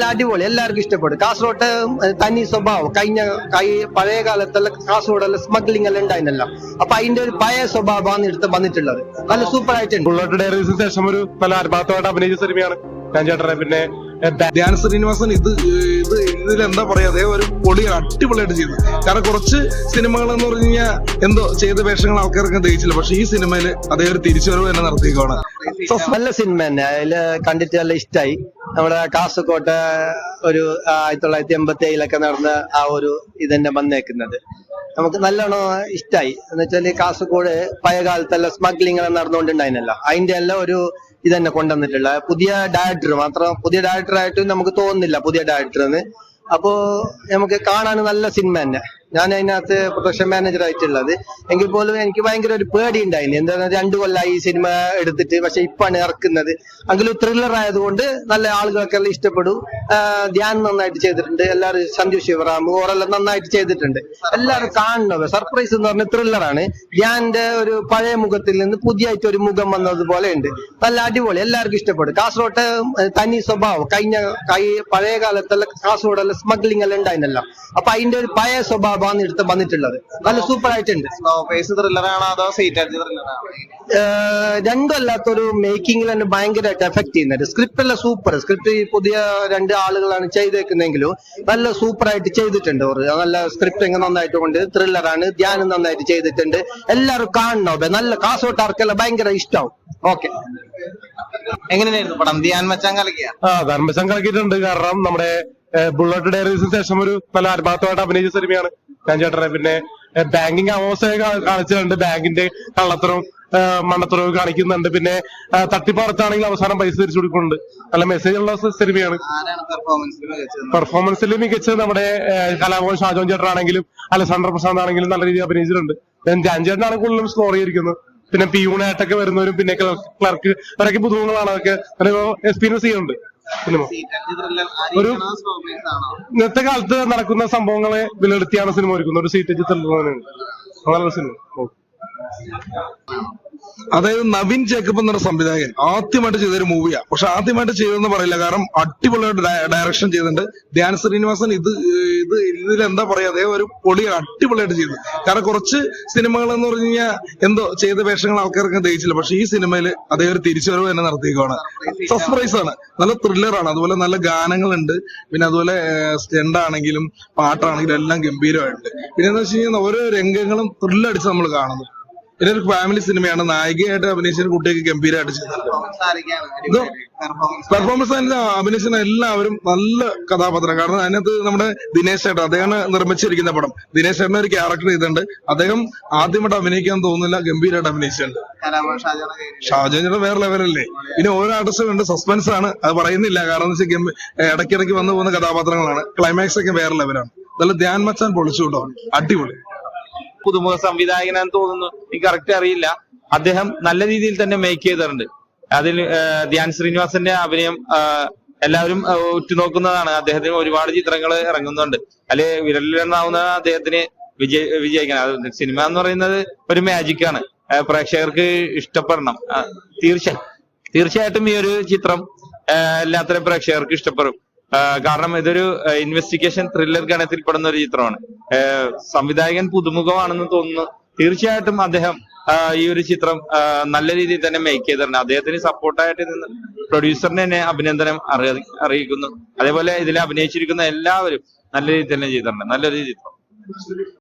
അടിപൊളി, എല്ലാവർക്കും ഇഷ്ടപ്പെടും. കാസർഗോട്ട് തനി സ്വഭാവം പഴയ കാലത്തുള്ള കാസർഗോഡെല്ലാം സ്മഗ്ലിംഗ് എല്ലാം ഉണ്ടായിരുന്നല്ലോ. അപ്പൊ അതിന്റെ ഒരു പഴയ സ്വഭാവമാണ് വന്നിട്ടുള്ളത്. നല്ല സൂപ്പർ ആയിട്ടുണ്ട്. ബുള്ളറ്റ് ഡയറീസിന് ശേഷം ഒരു നല്ല ആത്മാർത്ഥമായിട്ട് അഭിനയിച്ച സിനിമയാണ് ഞാൻ ചേട്ടനെ. പിന്നെ ധ്യാൻ ശ്രീനിവാസൻ ഇതിലെന്താ പറയാ, അതേ ഒരു പൊളി അടിപൊളിയായിട്ട് ചെയ്തു. കാരണം കുറച്ച് സിനിമകൾ എന്ന് പറഞ്ഞു കഴിഞ്ഞാൽ എന്തോ ചെയ്ത വേഷങ്ങൾ ആൾക്കാർക്ക് ദഹിച്ചില്ല. പക്ഷെ ഈ സിനിമയിൽ അതേ ഒരു തിരിച്ചുവരവ് തന്നെ നടത്തിയേക്കാണ്. നല്ല സിനിമ തന്നെ, അതില് കണ്ടിട്ട് നല്ല ഇഷ്ടമായി. നമ്മുടെ കാസർകോട്ടെ ഒരു 1987 നടന്ന ആ ഒരു ഇതന്നെ വന്നേക്കുന്നത് നമുക്ക് നല്ലോണം ഇഷ്ടമായി. എന്ന് വെച്ചാല് കാസർഗോഡ് പഴയ കാലത്തെല്ലാം സ്മഗ്ലിംഗ് എല്ലാം നടന്നുകൊണ്ടുണ്ടായിരുന്നല്ലോ, അതിന്റെ എല്ലാം ഒരു ഇതന്നെ കൊണ്ടുവന്നിട്ടുള്ള പുതിയ ഡയറക്ടറായിട്ട് നമുക്ക് തോന്നുന്നില്ല പുതിയ ഡയറക്ടറിന്. അപ്പോ നമുക്ക് കാണാൻ നല്ല സിനിമ തന്നെ. ഞാൻ അതിനകത്ത് പ്രൊഡക്ഷൻ മാനേജർ ആയിട്ടുള്ളത് എങ്കിൽ പോലും എനിക്ക് ഭയങ്കര ഒരു പേടി ഉണ്ടായിരുന്നു. എന്താ 2 കൊല്ലമായി ഈ സിനിമ എടുത്തിട്ട്, പക്ഷെ ഇപ്പാണ് ഇറക്കുന്നത്. എങ്കിലും ത്രില്ലർ ആയതുകൊണ്ട് നല്ല ആളുകൾക്കെല്ലാം ഇഷ്ടപ്പെടും. ധ്യാൻ നന്നായിട്ട് ചെയ്തിട്ടുണ്ട്, എല്ലാവരും സഞ്ജു ശിവറാം ഓരെല്ലാം നന്നായിട്ട് ചെയ്തിട്ടുണ്ട്. എല്ലാവരും കാണുന്നത് സർപ്രൈസ് എന്ന് പറഞ്ഞ ത്രില്ലറാണ്. ധ്യാന്റെ ഒരു പഴയ മുഖത്തിൽ നിന്ന് പുതിയായിട്ട് ഒരു മുഖം വന്നതുപോലെ ഉണ്ട്. നല്ല അടിപൊളി, എല്ലാവർക്കും ഇഷ്ടപ്പെടും. കാസർഗോട്ടെ തനി സ്വഭാവം പഴയ കാലത്തുള്ള കാസർഗോഡെല്ലാം സ്മഗ്ലിംഗ് എല്ലാം ഉണ്ടായിരുന്നല്ലോ. അപ്പൊ അതിന്റെ ഒരു പഴയ സ്വഭാവം വന്നിട്ടുള്ളത്. നല്ല സൂപ്പർ ആയിട്ടുണ്ട്. രണ്ടും അല്ലാത്തൊരു മേക്കിംഗിൽ തന്നെ ഭയങ്കരമായിട്ട് എഫക്ട് ചെയ്യുന്നുണ്ട്. സ്ക്രിപ്റ്റ് എല്ലാം സൂപ്പർ. സ്ക്രിപ്റ്റ് പുതിയ 2 ആളുകളാണ് ചെയ്തേക്കുന്നെങ്കിലും നല്ല സൂപ്പർ ആയിട്ട് ചെയ്തിട്ടുണ്ട്. നല്ല സ്ക്രിപ്റ്റിംഗ് നന്നായിട്ട് കൊണ്ട് ത്രില്ലറാണ്. ധ്യാനം നന്നായിട്ട് ചെയ്തിട്ടുണ്ട്. എല്ലാവരും കാണണോ, നല്ല കാസർഗോട്ടാർക്കെല്ലാം ഭയങ്കര ഇഷ്ടമാവും. ഓക്കെ, എങ്ങനെയായിരുന്നു പടം? ധ്യാൻ മച്ചാൻ കളിക്കുക? ധ്യാൻ മച്ചാൻ കളിക്കിയിട്ടുണ്ട്. കാരണം നമ്മുടെ ബുള്ളറ്റ് ഡയറീസിന് ശേഷം ഒരു നല്ല ആത്മാർത്ഥമായിട്ട് അഭിനയിച്ച സിനിമയാണ് ഞാൻ ചേട്ടനെ. പിന്നെ ബാങ്കിങ് അവസ്ഥയെ കാണിച്ചിട്ടുണ്ട്. ബാങ്കിന്റെ കള്ളത്തരവും മണ്ണത്തരവും കാണിക്കുന്നുണ്ട്. പിന്നെ തട്ടിപ്പറത്താണെങ്കിൽ അവസാനം പൈസ തിരിച്ചു കൊടുക്കുന്നുണ്ട്. നല്ല മെസ്സേജ് ഉള്ള സിനിമയാണ്. പെർഫോമൻസിൽ മികച്ചത് നമ്മുടെ കലാഭവൻ ഷാജോൻ ചേട്ടനാണെങ്കിലും അലക്സാണ്ടർ പ്രസാദ് ആണെങ്കിലും നല്ല രീതിയിൽ അഭിനയിച്ചിട്ടുണ്ട്. ധ്യാൻ ചേട്ടനാണ് കൂടുതലും സ്കോർ ചെയ്തിരിക്കുന്നത്. പിന്നെ പിയൂണായിട്ടൊക്കെ വരുന്നവരും പിന്നെ ക്ലർക്ക് അവരൊക്കെ പുതുമുഖങ്ങളാണ്. അതൊക്കെ എക്സ്പീരിയൻസ് ചെയ്യുന്നുണ്ട് സിനിമ. ഒരു ഇന്നത്തെ കാലത്ത് നടക്കുന്ന സംഭവങ്ങളെ വിലയിരുത്തിയാണ് സിനിമ ഒരുക്കുന്നത്. ഒരു സീറ്റ് ത്രില്ലറാണ്. നല്ല സിനിമ. അതായത് നവീൻ ജേക്കബ് എന്നൊരു സംവിധായകൻ ആദ്യമായിട്ട് ചെയ്തൊരു മൂവിയാണ്. പക്ഷെ ആദ്യമായിട്ട് ചെയ്തെന്ന് പറയില്ല, കാരണം അടിപൊളിയായിട്ട് ഡയറക്ഷൻ ചെയ്തിട്ടുണ്ട്. ധ്യാൻ ശ്രീനിവാസൻ ഇതിലെന്താ പറയാ, അതേ ഒരു പൊളി അടിപൊളിയായിട്ട് ചെയ്തു. കാരണം കുറച്ച് സിനിമകൾ എന്ന് പറഞ്ഞു കഴിഞ്ഞാൽ എന്തോ ചെയ്ത വേഷങ്ങൾ ആൾക്കാർക്ക് ദഹിച്ചില്ല. പക്ഷെ ഈ സിനിമയിൽ അതേ ഒരു തിരിച്ചുവരവ് തന്നെ നടത്തിയേക്കാണ്. സർപ്രൈസ് ആണ്. നല്ല ത്രില്ലറാണ്. അതുപോലെ നല്ല ഗാനങ്ങളുണ്ട്. പിന്നെ അതുപോലെ സ്റ്റണ്ട് ആണെങ്കിലും പാട്ടാണെങ്കിലും എല്ലാം ഗംഭീരമായിട്ടുണ്ട്. പിന്നെ എന്താ വെച്ച് കഴിഞ്ഞാൽ ഓരോ രംഗങ്ങളും ത്രില്ലടിച്ച് നമ്മൾ കാണുന്നു. പിന്നെ ഒരു ഫാമിലി സിനിമയാണ്. നായികയായിട്ട് അഭിനയിച്ച കുട്ടിയൊക്കെ ഗംഭീരമായിട്ട് ചെയ്തിട്ടുണ്ട്. പെർഫോമൻസ് അഭിനയിച്ച എല്ലാവരും നല്ല കഥാപാത്രം. കാരണം അതിനകത്ത് നമ്മുടെ ദിനേശ് ചേട്ടൻ, അദ്ദേഹമാണ് നിർമ്മിച്ചിരിക്കുന്ന പടം. ദിനേശ് ചേട്ടൻ ഒരു ക്യാരക്ടർ ചെയ്തിട്ടുണ്ട്. അദ്ദേഹം ആദ്യമായിട്ട് അഭിനയിക്കാൻ തോന്നുന്നില്ല, ഗംഭീരമായിട്ട് അഭിനയിച്ചിട്ടുണ്ട്. ഷാജോൻ ചേട്ടൻ വേറെ ലെവലല്ലേ. പിന്നെ ഓരോ ആർട്ടിസ്റ്റും ഉണ്ട്. സസ്പെൻസ് ആണ്, അത് പറയുന്നില്ല. കാരണം എന്ന് വെച്ചാൽ ഇടയ്ക്കിടയ്ക്ക് വന്നു പോകുന്ന കഥാപാത്രങ്ങളാണ്. ക്ലൈമാക്സ് ഒക്കെ വേറെ ലെവലാണ്. നല്ല ധ്യാൻ മച്ചാൻ പൊളിച്ചു കേട്ടോ, അടിപൊളി. പുതുമുഖ സംവിധായകനാന്ന് തോന്നുന്നു, എനിക്ക് കറക്റ്റ് അറിയില്ല. അദ്ദേഹം നല്ല രീതിയിൽ തന്നെ മേക്ക് ചെയ്തിട്ടുണ്ട്. അതിൽ ധ്യാൻ ശ്രീനിവാസന്റെ അഭിനയം എല്ലാവരും ഉറ്റുനോക്കുന്നതാണ്. അദ്ദേഹത്തിന് ഒരുപാട് ചിത്രങ്ങൾ ഇറങ്ങുന്നുണ്ട്. അതില് വിരലിലെണ്ണാവുന്ന അദ്ദേഹത്തിന് വിജയിക്കണം. സിനിമ എന്ന് പറയുന്നത് ഒരു മാജിക്കാണ്. പ്രേക്ഷകർക്ക് ഇഷ്ടപ്പെടണം. തീർച്ചയായിട്ടും ഈ ഒരു ചിത്രം എല്ലാത്തരം പ്രേക്ഷകർക്ക് ഇഷ്ടപ്പെടും. കാരണം ഇതൊരു ഇൻവെസ്റ്റിഗേഷൻ ത്രില്ലർ ഗണത്തിൽപ്പെടുന്ന ഒരു ചിത്രമാണ്. സംവിധായകൻ പുതുമുഖമാണെന്ന് തോന്നുന്നു. തീർച്ചയായിട്ടും അദ്ദേഹം ഈ ഒരു ചിത്രം നല്ല രീതിയിൽ തന്നെ മേക്ക് ചെയ്തിട്ടുണ്ട്. അദ്ദേഹത്തിന് സപ്പോർട്ടായിട്ട് നിന്ന് പ്രൊഡ്യൂസറിനെ തന്നെ അഭിനന്ദനം അറിയിക്കുന്നു. അതേപോലെ ഇതിൽ അഭിനയിച്ചിരിക്കുന്ന എല്ലാവരും നല്ല രീതിയിൽ തന്നെ ചെയ്തിട്ടുണ്ട്. നല്ലൊരു ചിത്രം.